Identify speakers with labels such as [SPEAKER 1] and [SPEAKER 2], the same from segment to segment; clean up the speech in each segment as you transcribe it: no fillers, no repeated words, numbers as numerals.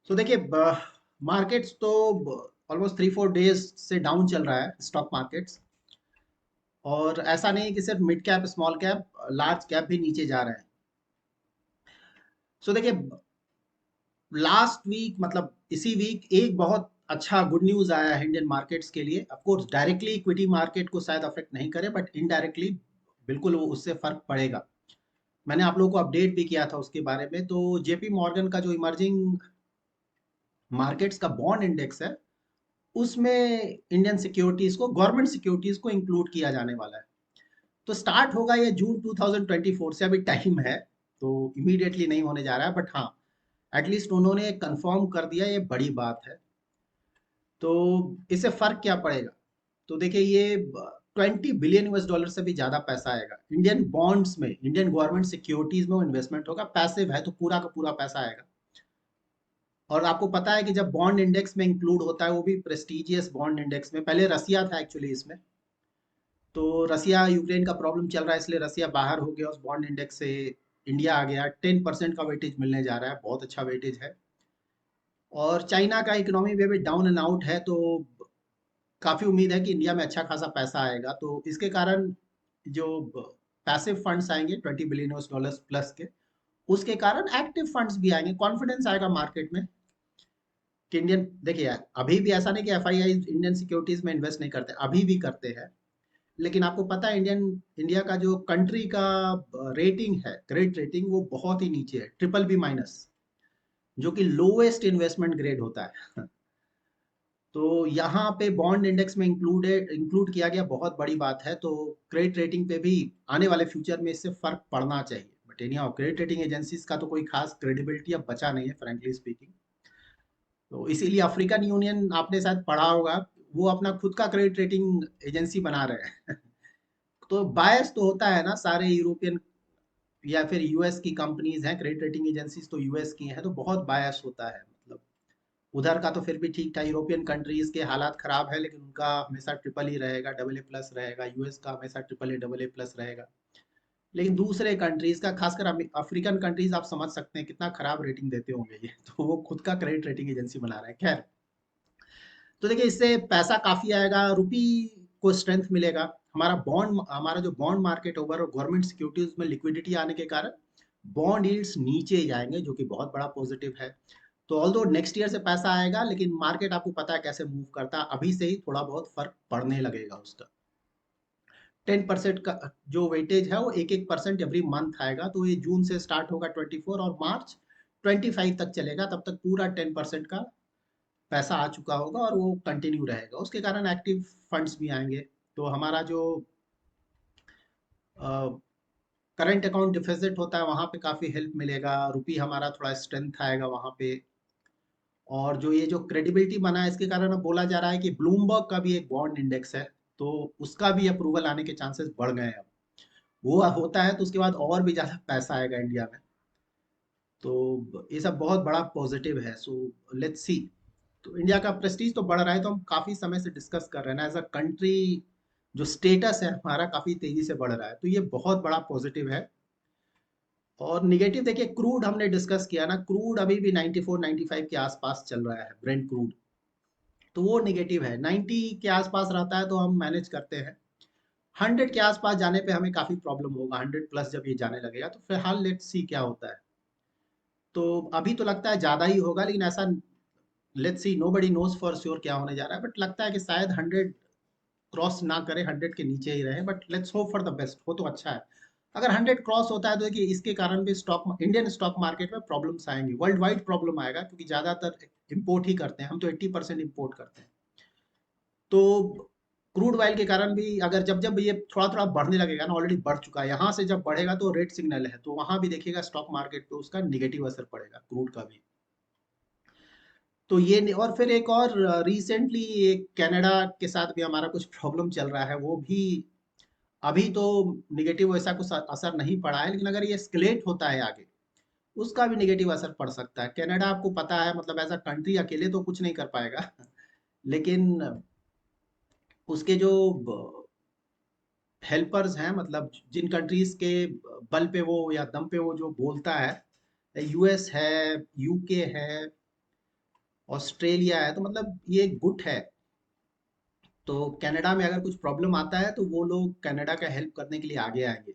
[SPEAKER 1] तो देखिए मार्केट्स तो ऑलमोस्ट 3-4 डेज से डाउन चल रहा है स्टॉक मार्केट्स। और ऐसा नहीं कि सिर्फ mid cap small cap, large cap भी नीचे जा रहे हैं। सो देखिए लास्ट वीक मतलब इसी वीक एक बहुत अच्छा गुड न्यूज आया है इंडियन मार्केट्स के लिए। Of course directly equity market को शायद अफेक्ट नहीं करे, बट इनडायरेक्टली बिल्कुल वो उससे फर्क पड़ेगा। मैंने आप लोगों को अपडेट भी किया था उसके बारे में। तो जेपी मॉर्गन का जो इमर्जिंग मार्केट्स का बॉन्ड इंडेक्स है, उसमें इंडियन सिक्योरिटीज को, गवर्नमेंट सिक्योरिटीज को इंक्लूड किया जाने वाला है। तो स्टार्ट होगा ये जून 2024 से, अभी टाइम है। तो इमीडिएटली नहीं होने जा रहा है, बट हाँ एटलीस्ट उन्होंने कंफर्म कर दिया, ये बड़ी बात है। तो इससे फर्क क्या पड़ेगा? तो देखिए ये 20 बिलियन US डॉलर से भी ज्यादा पैसा आएगा इंडियन बॉन्ड्स में, इंडियन गवर्नमेंट सिक्योरिटीज में वो इन्वेस्टमेंट होगा। पैसिव है तो पूरा का पूरा पैसा आएगा। और आपको पता है कि जब बॉन्ड इंडेक्स में इंक्लूड होता है, वो भी प्रेस्टिजियस बॉन्ड इंडेक्स में, पहले रसिया था एक्चुअली इसमें। तो रसिया यूक्रेन का प्रॉब्लम चल रहा है, इसलिए रसिया बाहर हो गया उस बॉन्ड इंडेक्स से। इंडिया आ गया, 10% का वेटेज मिलने जा रहा है, बहुत अच्छा वेटेज है। और चाइना का इकोनॉमी भी डाउन एंड आउट है, तो काफी उम्मीद है कि इंडिया में अच्छा खासा पैसा आएगा। तो इसके कारण जो पैसिव फंड्स आएंगे 20 बिलियन US डॉलर प्लस के, उसके कारण एक्टिव फंड्स भी आएंगे, कॉन्फिडेंस आएगा मार्केट में कि इंडियन, देखिए अभी भी ऐसा नहीं कि एफआईआई इंडियन सिक्योरिटीज में इन्वेस्ट नहीं करते, अभी भी करते हैं। लेकिन आपको पता है इंडिया का जो कंट्री का रेटिंग है, क्रेडिट रेटिंग, वो बहुत ही नीचे है, BBB-, जो कि लोएस्ट इन्वेस्टमेंट ग्रेड होता है। तो यहाँ पे बॉन्ड इंडेक्स में इंक्लूड किया गया, बहुत बड़ी बात है। तो क्रेडिट रेटिंग पे भी आने वाले फ्यूचर में इससे फर्क पड़ना चाहिए। But any how credit rating agencies का तो कोई खास क्रेडिबिलिटी अब बचा नहीं है, फ्रेंकली स्पीकिंग। तो इसीलिए अफ्रीकन यूनियन, आपने शायद पढ़ा होगा, वो अपना खुद का क्रेडिट रेटिंग एजेंसी बना रहे हैं। तो बायस तो होता है ना, सारे यूरोपियन या फिर यूएस की कंपनीज हैं, क्रेडिट रेटिंग एजेंसीज तो यूएस की हैं, तो बहुत बायस होता है। मतलब उधर का तो फिर भी ठीक था, यूरोपियन कंट्रीज के हालात खराब है, लेकिन उनका हमेशा ट्रिपल ही रहेगा, AA+ रहेगा। यूएस का हमेशा AAA+ रहेगा। लेकिन दूसरे कंट्रीज का, खासकर अफ्रीकन कंट्रीज, आप समझ सकते हैं कितना खराब रेटिंग देते होंगे ये। तो वो खुद का क्रेडिट रेटिंग एजेंसी बना रहा है। खैर, तो देखिए इससे पैसा काफी आएगा, रुपी को स्ट्रेंथ मिलेगा। हमारा जो बॉन्ड मार्केट ओवर और गवर्नमेंट सिक्योरिटीज में लिक्विडिटी आने के कारण बॉन्ड यील्ड्स नीचे जाएंगे, जो कि बहुत बड़ा पॉजिटिव है। तो ऑल्दो नेक्स्ट ईयर से पैसा आएगा, लेकिन मार्केट आपको पता है कैसे मूव करता है, अभी से ही थोड़ा बहुत फर्क पड़ने लगेगा उसका। 10% का जो वेटेज है, वो 1-1% एवरी मंथ आएगा। तो ये जून से स्टार्ट होगा 24, और मार्च 25 तक चलेगा। तब तक पूरा 10% का पैसा आ चुका होगा और वो कंटिन्यू रहेगा। उसके कारण एक्टिव फंड्स भी आएंगे। तो हमारा जो करंट अकाउंट डिफिजिट होता है, वहां पे काफी हेल्प मिलेगा, रुपी हमारा थोड़ा स्ट्रेंथ आएगा वहां पे। और जो ये जो क्रेडिबिलिटी बना है, इसके कारण अब बोला जा रहा है कि ब्लूमबर्ग का भी एक बॉन्ड इंडेक्स है, तो उसका भी अप्रूवल आने के चांसेस बढ़ गए हैं अब। वो होता है तो उसके बाद और भी ज्यादा पैसा आएगा इंडिया में। तो ये सब बहुत बड़ा पॉजिटिव है। So let's see. तो इंडिया का प्रेस्टीज तो बढ़ रहा है, तो हम काफी समय से डिस्कस कर रहे हैं ना, एज अ कंट्री जो स्टेटस है हमारा काफी तेजी से बढ़ रहा है, तो ये बहुत बड़ा पॉजिटिव है। और निगेटिव देखिए, क्रूड हमने डिस्कस किया ना, क्रूड अभी भी 94-95 के आसपास चल रहा है, ब्रेंट क्रूड। तो वो निगेटिव है। 90 के आसपास रहता है तो हम मैनेज करते हैं। 100 के आसपास जाने पे हमें काफी प्रॉब्लम होगा, 100+ जब ये जाने लगेगा। तो फिलहाल लेट्स सी क्या होता है। तो अभी तो लगता है ज्यादा ही होगा, लेकिन ऐसा, let's see, nobody knows for sure क्या होने जा रहा है। बट लगता है कि शायद 100 क्रॉस ना करे, 100 के नीचे ही रहे। But let's hope for the best, हो तो अच्छा है। अगर 100 क्रॉस होता है तो देखिए इसके कारण भी इंडियन स्टॉक मार्केट में प्रॉब्लम्स आएंगी, वर्ल्ड वाइड प्रॉब्लम आएगा, क्योंकि ज्यादातर इंपोर्ट ही करते हैं हम, तो 80% इंपोर्ट करते हैं। तो क्रूड ऑयल के कारण भी अगर जब जब ये थोड़ा थोड़ा बढ़ने लगेगा ना, ऑलरेडी बढ़ चुका है, यहाँ से जब बढ़ेगा तो रेड सिग्नल है, तो वहां भी देखिएगा स्टॉक मार्केट पे उसका निगेटिव असर पड़ेगा, क्रूड का भी। तो और फिर एक और रिसेंटली एक कनाडा के साथ भी हमारा कुछ प्रॉब्लम चल रहा है, वो भी अभी तो निगेटिव वैसा कुछ असर नहीं पड़ा है, लेकिन अगर ये एस्केलेट होता है आगे, उसका भी निगेटिव असर पड़ सकता है। कनाडा आपको पता है, मतलब एज अ कंट्री अकेले तो कुछ नहीं कर पाएगा। लेकिन उसके जो हेल्पर्स हैं, मतलब जिन कंट्रीज के बल पे वो या दम पे वो जो बोलता है, यूएस है, यूके है, ऑस्ट्रेलिया है, तो मतलब ये गुड है। तो कनाडा में अगर कुछ प्रॉब्लम आता है तो वो लोग कनाडा का हेल्प करने के लिए आगे आएंगे।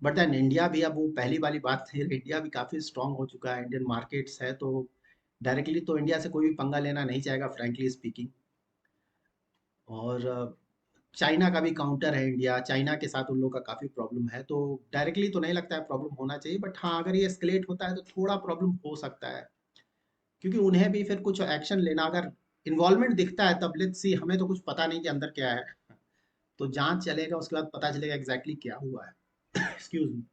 [SPEAKER 1] बट देन इंडिया भी, अब वो पहली वाली बात थी, इंडिया भी काफ़ी स्ट्रांग हो चुका है, इंडियन मार्केट्स है, तो डायरेक्टली तो इंडिया से कोई भी पंगा लेना नहीं चाहेगा, फ्रैंकली स्पीकिंग। और चाइना का भी काउंटर है इंडिया, चाइना के साथ उन लोग का काफ़ी प्रॉब्लम है, तो डायरेक्टली तो नहीं लगता है प्रॉब्लम होना चाहिए, बट हाँ अगर ये एस्केलेट होता है तो थोड़ा प्रॉब्लम हो सकता है, क्योंकि उन्हें भी फिर कुछ एक्शन लेना, अगर इन्वॉल्वमेंट दिखता है तब लेट्स सी, हमें तो कुछ पता नहीं कि अंदर क्या है, तो जांच चलेगा उसके बाद पता चलेगा एग्जैक्टली क्या हुआ है। Excuse me.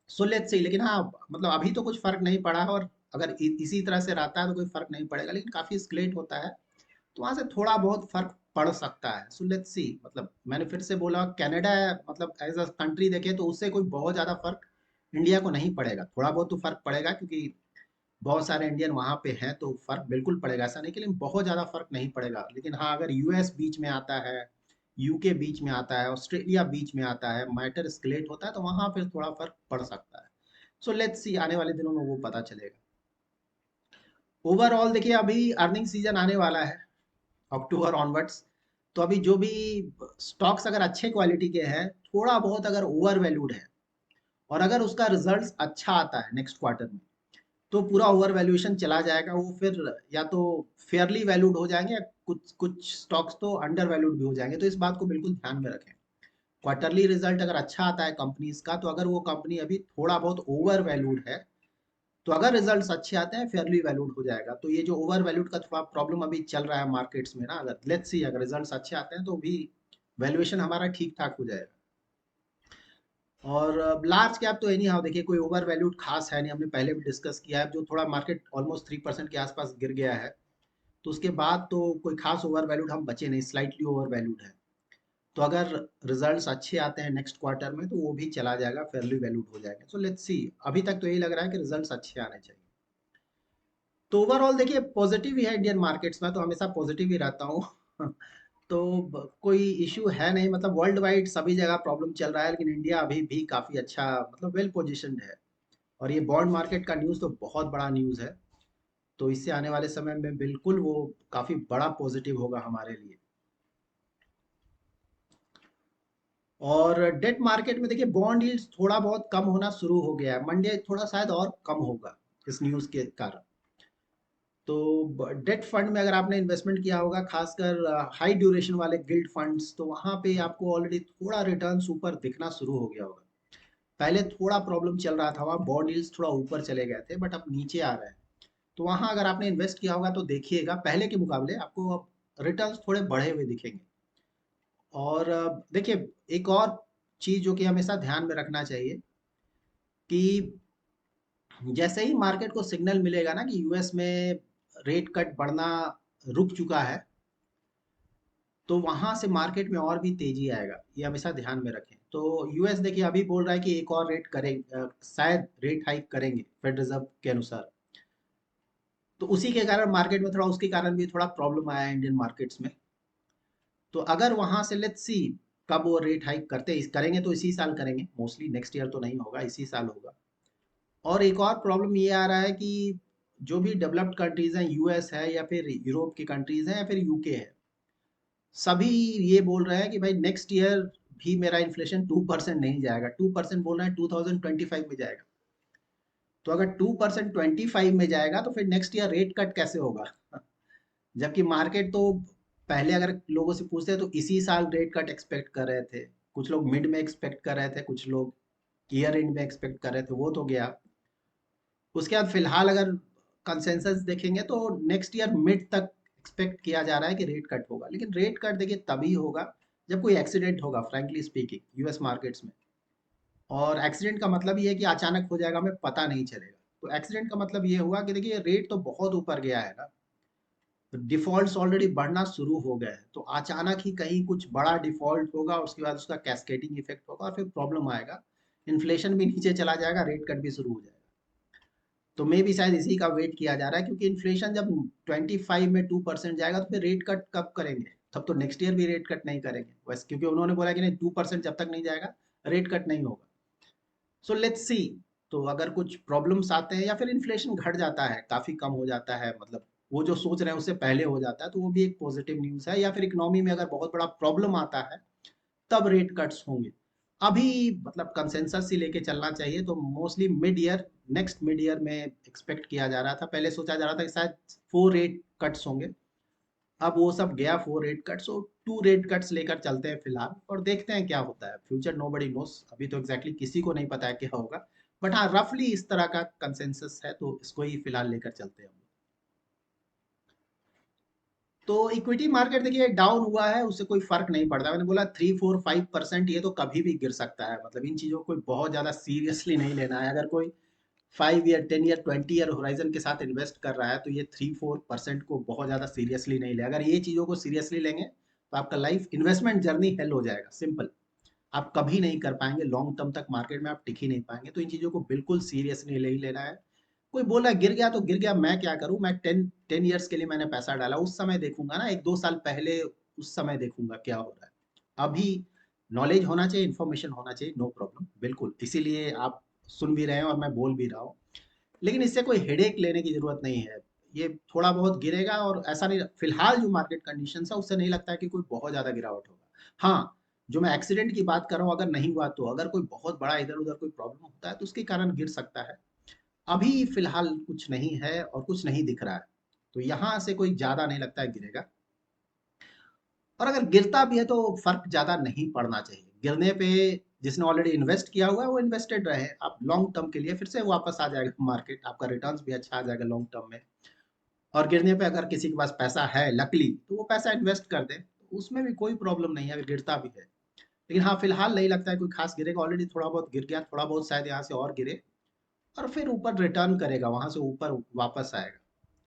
[SPEAKER 1] So let's see, लेकिन हाँ मतलब अभी तो कुछ फर्क नहीं पड़ा है, और अगर इसी तरह से रहता है तो कोई फर्क नहीं पड़ेगा, लेकिन काफी स्केलेट होता है तो वहां से थोड़ा बहुत फर्क पड़ सकता है। सो लेट्स सी, मतलब मैंने फिर से बोला कनाडा मतलब एज अ कंट्री देखे तो उससे कोई बहुत ज्यादा फर्क इंडिया को नहीं पड़ेगा, थोड़ा बहुत तो फर्क पड़ेगा, क्योंकि बहुत सारे इंडियन वहां पे हैं, तो फर्क बिल्कुल पड़ेगा, ऐसा नहीं कि, लेकिन बहुत ज्यादा फर्क नहीं पड़ेगा। लेकिन हाँ अगर यूएस बीच में आता है, यूके बीच में आता है, ऑस्ट्रेलिया बीच में आता है, मैटर स्केलेट होता है, तो वहां फिर थोड़ा फर्क पड़ सकता है। सो लेट्स सी, आने वाले दिनों में वो पता चलेगा। ओवरऑल देखिए अभी अर्निंग सीजन आने वाला है, अक्टूबर ऑनवर्ड्स, तो अभी जो भी स्टॉक्स अगर अच्छे क्वालिटी के हैं, थोड़ा बहुत अगर ओवर वैल्यूड है, और अगर उसका रिजल्ट अच्छा आता है नेक्स्ट क्वार्टर में, तो पूरा ओवर वैल्यूएशन चला जाएगा, वो फिर या तो फेयरली वैल्यूड हो जाएंगे, या कुछ कुछ स्टॉक्स तो अंडर वैल्यूड भी हो जाएंगे, तो इस बात को बिल्कुल ध्यान में रखें। क्वार्टरली रिजल्ट अगर अच्छा आता है कंपनीज का, तो अगर वो कंपनी अभी थोड़ा बहुत ओवर वैल्यूड है, तो अगर रिजल्ट्स अच्छे आते हैं फेयरली वैल्यूड हो जाएगा। तो ये जो ओवर वैल्यूड का थोड़ा प्रॉब्लम अभी चल रहा है मार्केट्स में ना, अगर लेट्स सी अगर रिजल्ट्स अच्छे आते हैं तो भी वैल्यूएशन हमारा ठीक ठाक हो जाएगा। और लार्ज कैप तो एनी हाउ देखिए कोई ओवर वैल्यूड खास है नहीं, हमने पहले भी डिस्कस किया है, जो थोड़ा मार्केट ऑलमोस्ट 3% के आसपास गिर गया है, तो उसके बाद तो कोई खास ओवर वैल्यूड हम बचे नहीं, स्लाइटली ओवर वैल्यूड है। तो अगर रिजल्ट्स अच्छे आते हैं नेक्स्ट क्वार्टर में तो वो भी चला जाएगा, फेयरली वैल्यूड हो जाएगा। सो लेट्स सी, अभी तक तो यही लग रहा है कि रिजल्ट्स अच्छे आने चाहिए। तो ओवरऑल देखिए पॉजिटिव ही है, इंडियन मार्केट्स में तो हमेशा पॉजिटिव ही रहता हूँ। तो कोई इश्यू है नहीं, मतलब वर्ल्ड वाइड सभी जगह प्रॉब्लम चल रहा है, लेकिन इंडिया अभी भी काफी अच्छा मतलब वेल पोजिशन्ड है। और ये बॉन्ड मार्केट का न्यूज़ तो बहुत बड़ा न्यूज़ है, तो इससे आने वाले समय में बिल्कुल वो काफी बड़ा पॉजिटिव होगा हमारे लिए। और डेट मार्केट में देखिए बॉन्ड यील्ड्स थोड़ा बहुत कम होना शुरू हो गया है, मंडे थोड़ा शायद और कम होगा इस न्यूज़ के कारण। तो डेट फंड में अगर आपने इन्वेस्टमेंट किया होगा, खासकर हाई ड्यूरेशन वाले गिल्ड फंड्स, तो वहां पे आपको ऑलरेडी थोड़ा रिटर्न ऊपर दिखना शुरू हो गया होगा। पहले थोड़ा प्रॉब्लम चल रहा था, वहाँ बॉन्ड यील्ड्स थोड़ा ऊपर चले गए थे, बट अब नीचे आ रहे हैं। तो वहां अगर आपने इन्वेस्ट किया होगा तो देखिएगा पहले के मुकाबले आपको अब रिटर्न्स थोड़े बढ़े हुए दिखेंगे। और देखिए एक और चीज जो कि हमेशा ध्यान में रखना चाहिए, कि जैसे ही मार्केट को सिग्नल मिलेगा ना कि यूएस में रेट कट बढ़ना रुक चुका है, तो वहां से मार्केट में और भी तेजी आएगा, ये हमेशा ध्यान में रखें। तो यूएस देखिए अभी बोल रहा है कि एक और रेट करेंगे, शायद रेट हाइक करेंगे फेड रिजर्व के अनुसार। तो उसी के कारण मार्केट में थोड़ा, उसके कारण भी थोड़ा प्रॉब्लम आया है इंडियन मार्केट्स में। तो अगर वहां से लेट्स सी कब वो रेट हाइक करेंगे, तो इसी साल करेंगे, मोस्टली नेक्स्ट ईयर तो नहीं होगा, इसी साल होगा। और एक और प्रॉब्लम ये आ रहा है कि जो भी डेवलप्ड कंट्रीज हैं, यूएस है या फिर यूरोप की कंट्रीज हैं या फिर यूके है, सभी ये बोल रहे हैं कि भाई नेक्स्ट ईयर भी मेरा इन्फ्लेशन 2% नहीं जाएगा, 2% बोल रहे हैं 2025 में जाएगा। तो अगर 2% 25 में जाएगा तो फिर नेक्स्ट ईयर रेट कट कैसे होगा? जबकि मार्केट तो पहले अगर लोगों से पूछते हैं तो इसी साल रेट कट एक्सपेक्ट कर रहे थे, कुछ लोग मिड में एक्सपेक्ट कर रहे थे, कुछ लोग ईयर एंड में एक्सपेक्ट कर रहे थे, वो तो गया। उसके बाद फिलहाल अगर कंसेंसस देखेंगे तो नेक्स्ट ईयर मिड तक एक्सपेक्ट किया जा रहा है कि रेट कट होगा, लेकिन रेट कट देखिए तभी होगा जब कोई एक्सीडेंट होगा, फ्रैंकली स्पीकिंग यूएस मार्केट्स में। और एक्सीडेंट का मतलब ये है कि अचानक हो जाएगा, हमें पता नहीं चलेगा। तो एक्सीडेंट का मतलब ये हुआ कि देखिए रेट तो बहुत ऊपर गया है ना, डिफॉल्ट्स ऑलरेडी बढ़ना शुरू हो गए हैं, तो अचानक ही कहीं कुछ बड़ा डिफॉल्ट होगा, उसके बाद उसका कैस्केडिंग इफेक्ट होगा और फिर प्रॉब्लम आएगा, इन्फ्लेशन भी नीचे चला जाएगा, रेट कट भी शुरू हो जाएगा। तो मे भी शायद इसी का वेट किया जा रहा है, क्योंकि इन्फ्लेशन जब 25 में 2% जाएगा तो फिर रेट कट कब करेंगे? तब तो नेक्स्ट ईयर भी रेट कट नहीं करेंगे बस, क्योंकि उन्होंने बोला कि नहीं 2% जब तक नहीं जाएगा रेट कट नहीं होगा। सो लेट्स सी, तो अगर कुछ प्रॉब्लम्स आते हैं या फिर इन्फ्लेशन घट जाता है, काफ़ी कम हो जाता है, मतलब वो जो सोच रहे हैं उससे पहले हो जाता है, तो वो भी एक पॉजिटिव न्यूज़ है। या फिर इकोनॉमी में अगर बहुत बड़ा प्रॉब्लम आता है, तब रेट कट्स होंगे। अभी मतलब कंसेंसस ही लेके चलना चाहिए, तो mostly mid year, next mid year में एक्सपेक्ट किया जा रहा था। पहले सोचा जा रहा था कि शायद 4 रेट कट्स होंगे। अब वो सब गया, 4 रेट कट्स, और 2 रेट कट्स लेकर चलते हैं फिलहाल, और देखते हैं क्या होता है। फ्यूचर नोबडी नोस, अभी तो एग्जैक्टली किसी को नहीं पता है क्या होगा। बट हाँ, रफली इस तरह का कंसेंसस है, तो इसको ही फिलहाल लेकर चलते हैं हम। तो इक्विटी मार्केट देखिए डाउन हुआ है, उससे कोई फर्क नहीं पड़ता। मैंने बोला 3 4 5%, ये तो कभी भी गिर सकता है। मतलब इन चीजों को कोई बहुत ज्यादा सीरियसली नहीं लेना है। अगर कोई 5 ईयर 10 ईयर 20 ईयर होराइजन के साथ इन्वेस्ट कर रहा है, तो ये 3 4% को बहुत ज्यादा सीरियसली नहीं ले। अगर ये चीजों को सीरियसली लेंगे तो आपका लाइफ इन्वेस्टमेंट जर्नी हेल हो जाएगा, सिंपल। आप कभी नहीं कर पाएंगे लॉन्ग टर्म तक, मार्केट में आप टिक ही नहीं पाएंगे। तो इन चीजों को बिल्कुल सीरियस नहीं ले ही लेना है। कोई बोला गिर गया तो गिर गया, मैं क्या करूं। मैं 10 ईयर्स के लिए मैंने पैसा डाला, उस समय देखूंगा ना, 1 2 साल पहले, उस समय देखूंगा क्या हो रहा है। अभी नॉलेज होना चाहिए, इन्फॉर्मेशन होना चाहिए, नो प्रॉब्लम, बिल्कुल। इसीलिए आप सुन भी रहे हैं और मैं बोल भी रहा हूँ। लेकिन इससे कोई हेडेक लेने की जरूरत नहीं है। ये थोड़ा बहुत गिरेगा, और ऐसा नहीं, फिलहाल जो मार्केट कंडीशन है उससे नहीं लगता है कि कोई बहुत ज्यादा गिरावट होगा। हाँ, जो मैं एक्सीडेंट की बात कर रहा हूँ, अगर नहीं हुआ तो, अगर कोई बहुत बड़ा इधर उधर कोई प्रॉब्लम होता है तो उसके कारण गिर सकता है। अभी फिलहाल कुछ नहीं है और कुछ नहीं दिख रहा है, तो यहाँ से कोई ज्यादा नहीं लगता है गिरेगा। और अगर गिरता भी है तो फर्क ज्यादा नहीं पड़ना चाहिए गिरने पे। जिसने ऑलरेडी इन्वेस्ट किया हुआ है वो इन्वेस्टेड रहे। आप लॉन्ग टर्म के लिए फिर से वापस आ जाएगा मार्केट, आपका रिटर्न्स भी अच्छा आ जाएगा लॉन्ग टर्म में। और गिरने पे अगर किसी के पास पैसा है लकली, तो वो पैसा इन्वेस्ट कर दे, तो उसमें भी कोई प्रॉब्लम नहीं है अगर गिरता भी है। लेकिन हाँ, फिलहाल नहीं लगता है कोई खास गिरेगा। ऑलरेडी थोड़ा बहुत गिर गया, थोड़ा बहुत शायद यहाँ से और गिरे, और फिर ऊपर रिटर्न करेगा, वहां से ऊपर वापस आएगा।